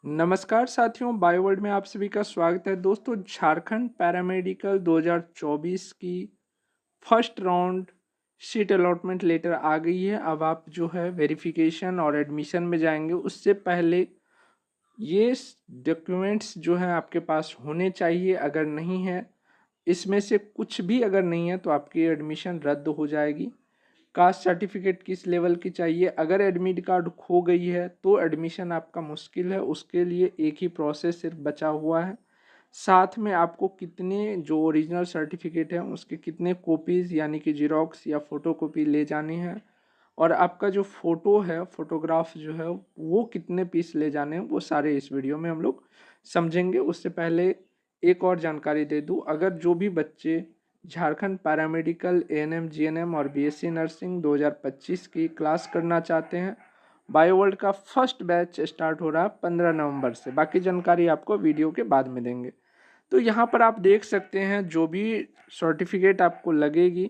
नमस्कार साथियों, बायोवर्ल्ड में आप सभी का स्वागत है। दोस्तों, झारखंड पैरामेडिकल 2024 की first round seat allotment letter आ गई है। अब आप जो है वेरिफिकेशन और एडमिशन में जाएंगे, उससे पहले ये डॉक्यूमेंट्स जो हैं आपके पास होने चाहिए। अगर नहीं है, इसमें से कुछ भी अगर नहीं है तो आपकी एडमिशन रद्द हो जाएगी। कास्ट सर्टिफिकेट किस लेवल की चाहिए? अगर एडमिट कार्ड खो गई है तो एडमिशन आपका मुश्किल है, उसके लिए एक ही प्रोसेस सिर्फ बचा हुआ है। साथ में आपको कितने जो ओरिजिनल सर्टिफिकेट हैं उसके कितने कॉपीज़ यानी कि जीरोक्स या फ़ोटो कॉपी ले जानी है, और आपका जो फ़ोटो है, फोटोग्राफ जो है वो कितने पीस ले जाने हैं, वो सारे इस वीडियो में हम लोग समझेंगे। उससे पहले एक और जानकारी दे दूं, अगर जो भी बच्चे झारखंड पैरामेडिकल एएनएम जीएनएम और बीएससी नर्सिंग 2025 की क्लास करना चाहते हैं, बायोवर्ल्ड का फर्स्ट बैच स्टार्ट हो रहा है 15 नवंबर से। बाकी जानकारी आपको वीडियो के बाद में देंगे। तो यहाँ पर आप देख सकते हैं जो भी सर्टिफिकेट आपको लगेगी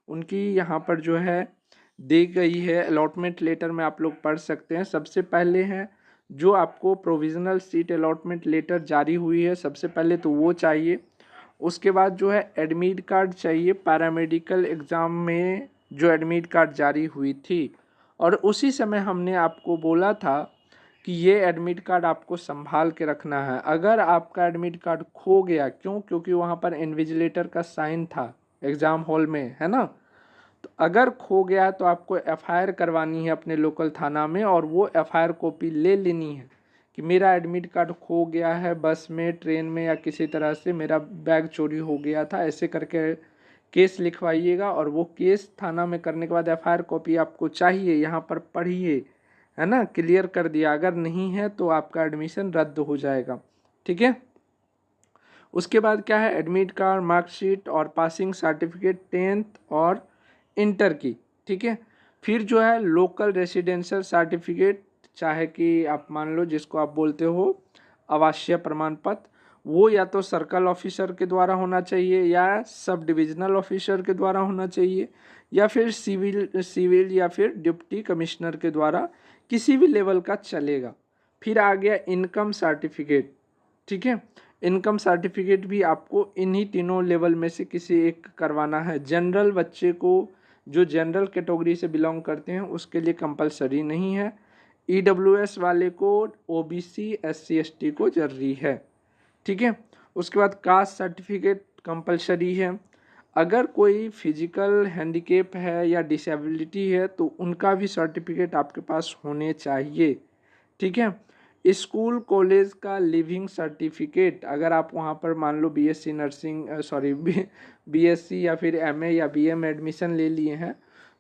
उनकी यहाँ पर जो है दी गई है। अलॉटमेंट लेटर में आप लोग पढ़ सकते हैं। सबसे पहले है जो आपको प्रोविज़नल सीट अलॉटमेंट लेटर जारी हुई है, सबसे पहले तो वो चाहिए। उसके बाद जो है एडमिट कार्ड चाहिए, पैरामेडिकल एग्ज़ाम में जो एडमिट कार्ड जारी हुई थी। और उसी समय हमने आपको बोला था कि ये एडमिट कार्ड आपको संभाल के रखना है। अगर आपका एडमिट कार्ड खो गया, क्योंकि वहाँ पर इन्विजिलेटर का साइन था एग्ज़ाम हॉल में, है ना। तो अगर खो गया तो आपको एफआईआर करवानी है अपने लोकल थाना में, और वो एफआईआर कॉपी ले लेनी है कि मेरा एडमिट कार्ड खो गया है, बस में, ट्रेन में या किसी तरह से मेरा बैग चोरी हो गया था, ऐसे करके केस लिखवाइएगा। और वो केस थाना में करने के बाद एफआईआर कॉपी आपको चाहिए। यहाँ पर पढ़िए, है ना, क्लियर कर दिया। अगर नहीं है तो आपका एडमिशन रद्द हो जाएगा, ठीक है। उसके बाद क्या है, एडमिट कार्ड, मार्कशीट और पासिंग सर्टिफिकेट 10th और इंटर की, ठीक है। फिर जो है लोकल रेसिडेंशियल सर्टिफिकेट, चाहे कि आप मान लो जिसको आप बोलते हो आवासीय प्रमाण पत्र, वो या तो सर्कल ऑफिसर के द्वारा होना चाहिए या सब डिविजनल ऑफिसर के द्वारा होना चाहिए, या फिर सिविल या फिर डिप्टी कमिश्नर के द्वारा, किसी भी लेवल का चलेगा। फिर आ गया इनकम सर्टिफिकेट, ठीक है। इनकम सर्टिफिकेट भी आपको इन्हीं तीनों लेवल में से किसी एक करवाना है। जनरल बच्चे को, जो जनरल कैटेगरी से बिलोंग करते हैं, उसके लिए कंपलसरी नहीं है। ईडब्ल्यूएस वाले को, ओबीसी एससी एसटी को जरूरी है, ठीक है। उसके बाद कास्ट सर्टिफिकेट कंपलसरी है। अगर कोई फिजिकल हैंडीकेप है या डिसेबिलिटी है तो उनका भी सर्टिफिकेट आपके पास होने चाहिए, ठीक है। स्कूल कॉलेज का लिविंग सर्टिफिकेट, अगर आप वहाँ पर मान लो बीएससी नर्सिंग बीएससी या फिर एमए या बीए में एडमिशन ले लिए हैं,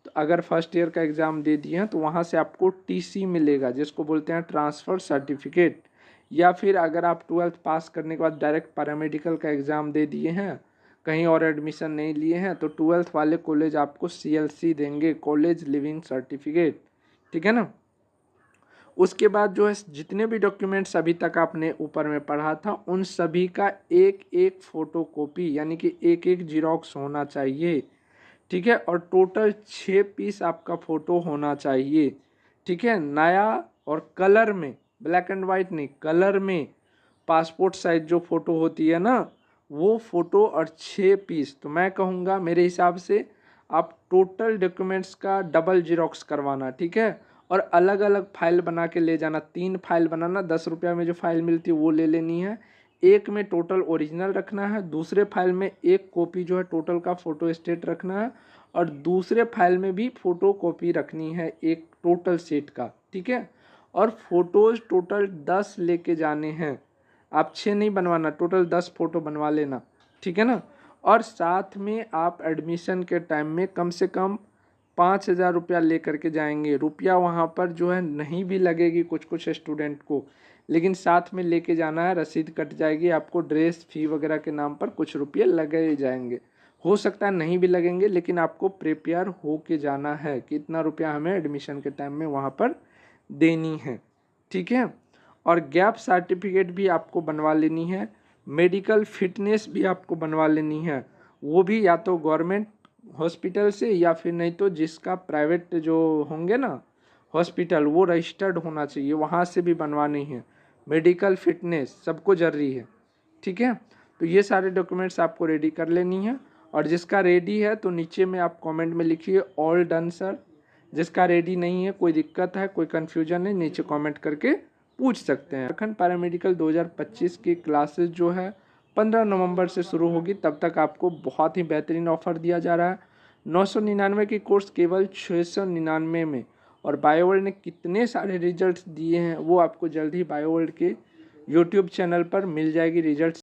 तो अगर फर्स्ट ईयर का एग्ज़ाम दे दिए हैं तो वहाँ से आपको टीसी मिलेगा, जिसको बोलते हैं ट्रांसफ़र सर्टिफिकेट। या फिर अगर आप 12th पास करने के बाद डायरेक्ट पैरामेडिकल का एग्ज़ाम दे दिए हैं, कहीं और एडमिशन नहीं लिए हैं, तो 12th वाले कॉलेज आपको सीएलसी देंगे, कॉलेज लिविंग सर्टिफिकेट, ठीक है ना। उसके बाद जो है जितने भी डॉक्यूमेंट्स अभी तक आपने ऊपर में पढ़ा था उन सभी का एक एक फ़ोटो कॉपी यानी कि एक एक जीरोक्स होना चाहिए, ठीक है। और टोटल 6 पीस आपका फ़ोटो होना चाहिए, ठीक है, नया और कलर में, ब्लैक एंड वाइट नहीं, कलर में। पासपोर्ट साइज जो फ़ोटो होती है ना, वो फ़ोटो और 6 पीस। तो मैं कहूँगा मेरे हिसाब से आप टोटल डॉक्यूमेंट्स का डबल जीरोक्स करवाना, ठीक है। और अलग अलग फाइल बना के ले जाना, 3 फाइल बनाना, 10 रुपया में जो फाइल मिलती है वो ले लेनी है। एक में टोटल ओरिजिनल रखना है, दूसरे फाइल में एक कॉपी जो है टोटल का फ़ोटो स्टेट रखना है, और दूसरे फाइल में भी फ़ोटो कॉपी रखनी है एक टोटल सेट का, ठीक है। और फोटोज़ टोटल 10 लेके जाने हैं, आप 6 नहीं बनवाना, टोटल 10 फ़ोटो बनवा लेना, ठीक है ना। और साथ में आप एडमिशन के टाइम में कम से कम 5,000 रुपया ले करके जाएंगे। रुपया वहाँ पर जो है नहीं भी लगेगी कुछ कुछ स्टूडेंट को, लेकिन साथ में लेके जाना है, रसीद कट जाएगी आपको, ड्रेस फी वगैरह के नाम पर कुछ रुपये लगे जाएंगे। हो सकता है नहीं भी लगेंगे, लेकिन आपको प्रिपेयर हो के जाना है कि इतना रुपया हमें एडमिशन के टाइम में वहाँ पर देनी है, ठीक है। और गैप सर्टिफिकेट भी आपको बनवा लेनी है, मेडिकल फिटनेस भी आपको बनवा लेनी है, वो भी या तो गवर्नमेंट हॉस्पिटल से या फिर नहीं तो जिसका प्राइवेट जो होंगे ना हॉस्पिटल, वो रजिस्टर्ड होना चाहिए, वहाँ से भी बनवानी है। मेडिकल फिटनेस सबको जरूरी है, ठीक है। तो ये सारे डॉक्यूमेंट्स आपको रेडी कर लेनी है। और जिसका रेडी है तो नीचे में आप कमेंट में लिखिए ऑल डन सर। जिसका रेडी नहीं है, कोई दिक्कत है, कोई कन्फ्यूजन है, नीचे कमेंट करके पूछ सकते हैं। झारखंड पैरामेडिकल 2025 की क्लासेस जो है 15 नवंबर से शुरू होगी। तब तक आपको बहुत ही बेहतरीन ऑफर दिया जा रहा है। 999 की कोर्स केवल 699 में। और बायोवर्ल्ड ने कितने सारे रिजल्ट्स दिए हैं वो आपको जल्द ही बायोवर्ल्ड के यूट्यूब चैनल पर मिल जाएगी रिजल्ट्स।